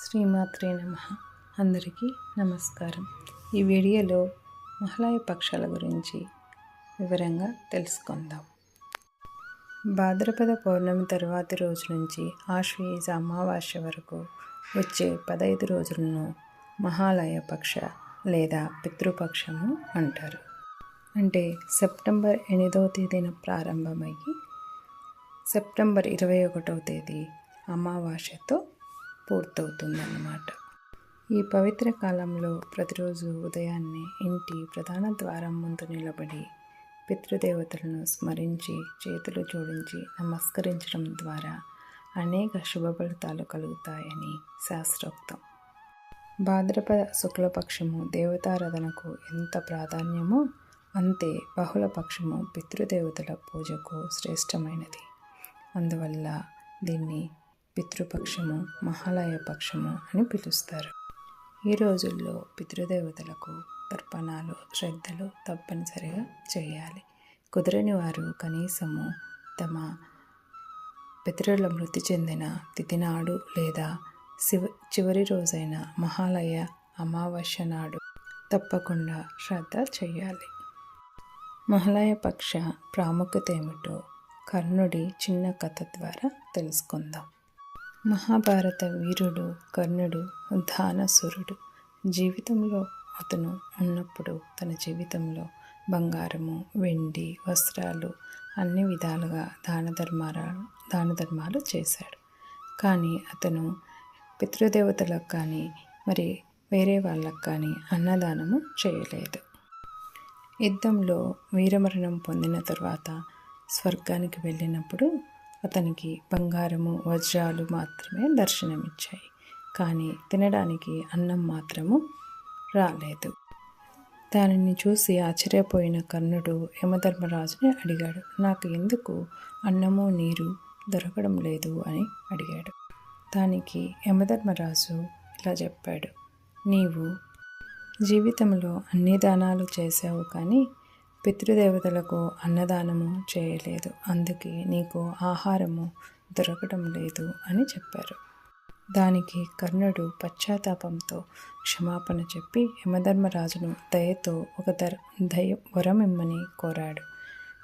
శ్రీమాత్రే నమః. అందరికీ నమస్కారం. ఈ వీడియోలో మహాలయ పక్షాల గురించి వివరంగా తెలుసుకుందాం. భాద్రపద పౌర్ణమి తరువాతి రోజు నుంచి ఆశ్వయుజ అమావాస్య వరకు వచ్చే 15 రోజులను మహాలయ పక్ష లేదా పితృపక్షము అంటారు. అంటే సెప్టెంబర్ 8వ తేదీన ప్రారంభమయ్యి సెప్టెంబర్ 21వ తేదీ అమావాస్యతో పూర్తవుతుందన్నమాట. ఈ పవిత్ర కాలంలో ప్రతిరోజు ఉదయాన్నే ఇంటి ప్రధాన ద్వారం ముందు నిలబడి పితృదేవతలను స్మరించి చేతులు జోడించి నమస్కరించడం ద్వారా అనేక శుభ ఫలితాలు కలుగుతాయని శాస్త్రోక్తం. భాద్రపద శుక్లపక్షము దేవతారాధనకు ఎంత ప్రాధాన్యమో అంతే బహుళపక్షము పితృదేవతల పూజకు శ్రేష్టమైనది. అందువల్ల దీన్ని పితృపక్షము, మహాలయ పక్షము అని పిలుస్తారు. ఈ రోజుల్లో పితృదేవతలకు తర్పణాలు, శ్రద్ధలు తప్పనిసరిగా చేయాలి. కుదరని వారు కనీసము తమ పితరుల మృతి చెందిన తిథి నాడు లేదా చివరి రోజైన మహాలయ అమావాస్య నాడు తప్పకుండా శ్రద్ధ చేయాలి. మహాలయ పక్ష ప్రాముఖ్యత ఏమిటో కర్ణుడి చిన్న కథ ద్వారా తెలుసుకుందాం. మహాభారత వీరుడు కర్ణుడు దానశూరుడు. జీవితంలో అతను ఉన్నప్పుడు తన జీవితంలో బంగారము, వెండి, వస్త్రాలు అన్ని విధాలుగా దాన ధర్మాలు చేశాడు. కానీ అతను పితృదేవతలకు కానీ మరి వేరే వాళ్ళకు కానీ అన్నదానము చేయలేదు. యుద్ధంలో వీరమరణం పొందిన తర్వాత స్వర్గానికి వెళ్ళినప్పుడు అతనికి బంగారము, వజ్రాలు మాత్రమే దర్శనమిచ్చాయి. కానీ తినడానికి అన్నం మాత్రము రాలేదు. దానిని చూసి ఆశ్చర్యపోయిన కర్ణుడు యమధర్మరాజుని అడిగాడు, నాకు ఎందుకు అన్నము నీరు దొరకడం లేదు అని అడిగాడు. దానికి యమధర్మరాజు ఇలా చెప్పాడు, నీవు జీవితంలో అన్ని దానాలు చేశావు కానీ పితృదేవతలకు అన్నదానము చేయలేదు, అందుకే నీకు ఆహారము దొరకడం లేదు అని చెప్పారు. దానికి కర్ణుడు పశ్చాత్తాపంతో క్షమాపణ చెప్పి యమధర్మరాజును దయతో ఒక వరం ఇమ్మని కోరాడు.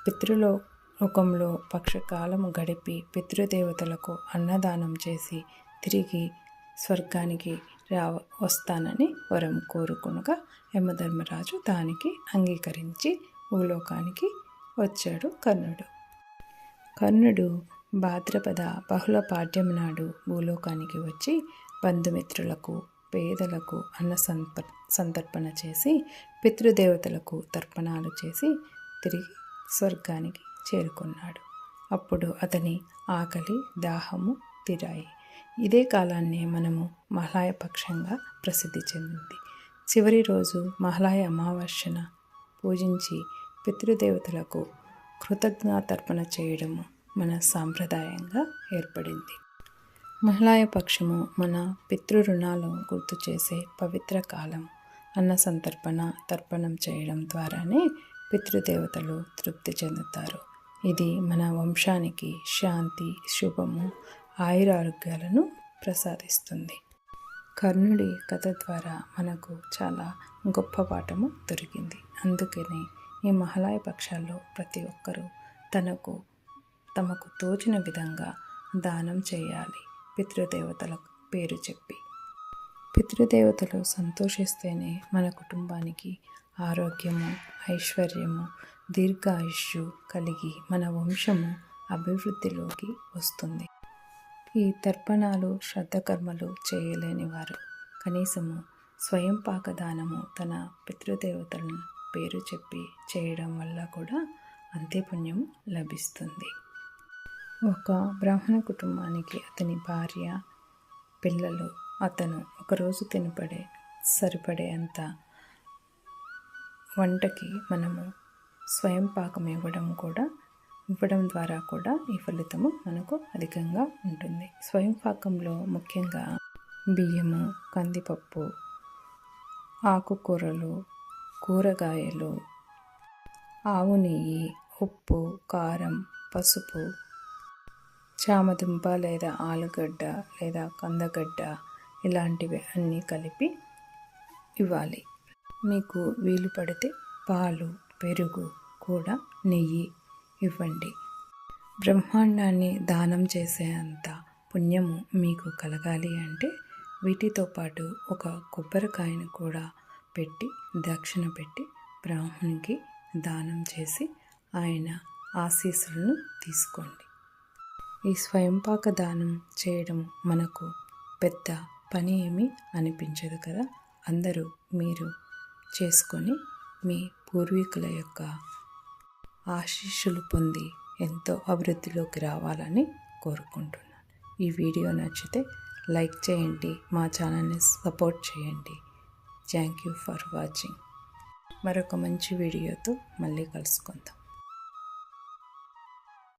పితృలోకంలో పక్షకాలము గడిపి పితృదేవతలకు అన్నదానం చేసి తిరిగి స్వర్గానికి వస్తానని వరం కోరుకునగా యమధర్మరాజు దానికి అంగీకరించి భూలోకానికి వచ్చాడు కర్ణుడు భాద్రపద బహుళ పాడ్యం నాడు భూలోకానికి వచ్చి బంధుమిత్రులకు, పేదలకు అన్న సంతర్పణ చేసి పితృదేవతలకు తర్పణాలు చేసి తిరిగి స్వర్గానికి చేరుకున్నాడు. అప్పుడు అతని ఆకలి, దాహము తీరాయి. ఇదే కాలాన్ని మనము మహాలయ పక్షంగా ప్రసిద్ధి చెందింది. చివరి రోజు మహాలయ అమావాస్యన పూజించి పితృదేవతలకు కృతజ్ఞతార్పణ చేయడము మన సాంప్రదాయంగా ఏర్పడింది. మహాలయ పక్షము మన పితృ రుణాలను గుర్తు చేసే పవిత్ర కాలం. అన్న తర్పణం చేయడం ద్వారానే పితృదేవతలు తృప్తి చెందుతారు. ఇది మన వంశానికి శాంతి, శుభము, ఆయురారోగ్యాలను ప్రసాదిస్తుంది. కర్ణుడి కథ ద్వారా మనకు చాలా గొప్ప పాఠము దొరికింది. అందుకని ఈ మహాలయ పక్షాల్లో ప్రతి ఒక్కరూ తమకు తోచిన విధంగా దానం చేయాలి. పితృదేవతల పేరు చెప్పి పితృదేవతలు సంతోషిస్తేనే మన కుటుంబానికి ఆరోగ్యము, ఐశ్వర్యము, దీర్ఘాయుష్యు కలిగి మన వంశము అభివృద్ధిలోకి వస్తుంది. ఈ తర్పణాలు, శ్రద్ధకర్మలు చేయలేని వారు కనీసము స్వయం పాకదానము తన పితృదేవతలను పేరు చెప్పి చేయడం వల్ల కూడా అంతే పుణ్యం లభిస్తుంది. ఒక బ్రాహ్మణ కుటుంబానికి అతని భార్య, పిల్లలు, అతను ఒకరోజు సరిపడే అంత వంటకి మనము స్వయం పాకం ఇవ్వడం ద్వారా కూడా ఈ ఫలితము మనకు అధికంగా ఉంటుంది. స్వయం పాకంలో ముఖ్యంగా బియ్యము, కందిపప్పు, ఆకుకూరలు, కూరగాయలు, ఆవు నెయ్యి, ఉప్పు, కారం, పసుపు, చామదుంప లేదా ఆలుగడ్డ లేదా కందగడ్డ ఇలాంటివి అన్నీ కలిపి ఇవ్వాలి. మీకు వీలు పడితే పాలు, పెరుగు కూడా, నెయ్యి ఇవ్వండి. బ్రహ్మాండాన్ని దానం చేసే అంత పుణ్యము మీకు కలగాలి అంటే వీటితో పాటు ఒక కొబ్బరికాయను కూడా పెట్టి, దక్షిణ పెట్టి బ్రాహ్మణునికి దానం చేసి ఆయన ఆశీస్సులను తీసుకోండి. ఈ స్వయంపాక దానం చేయడం మనకు పెద్ద పని ఏమీ అనిపించదు కదా. అందరూ మీరు చేసుకొని మీ పూర్వీకుల యొక్క ఆశీస్సులు పొంది ఎంతో అభివృద్ధిలోకి రావాలని కోరుకుంటున్నాను. ఈ వీడియో నచ్చితే లైక్ చేయండి, మా ఛానల్ని సపోర్ట్ చేయండి. Thank you for watching. మరొక మంచి వీడియోతో మళ్ళీ కలుసుకుందాం.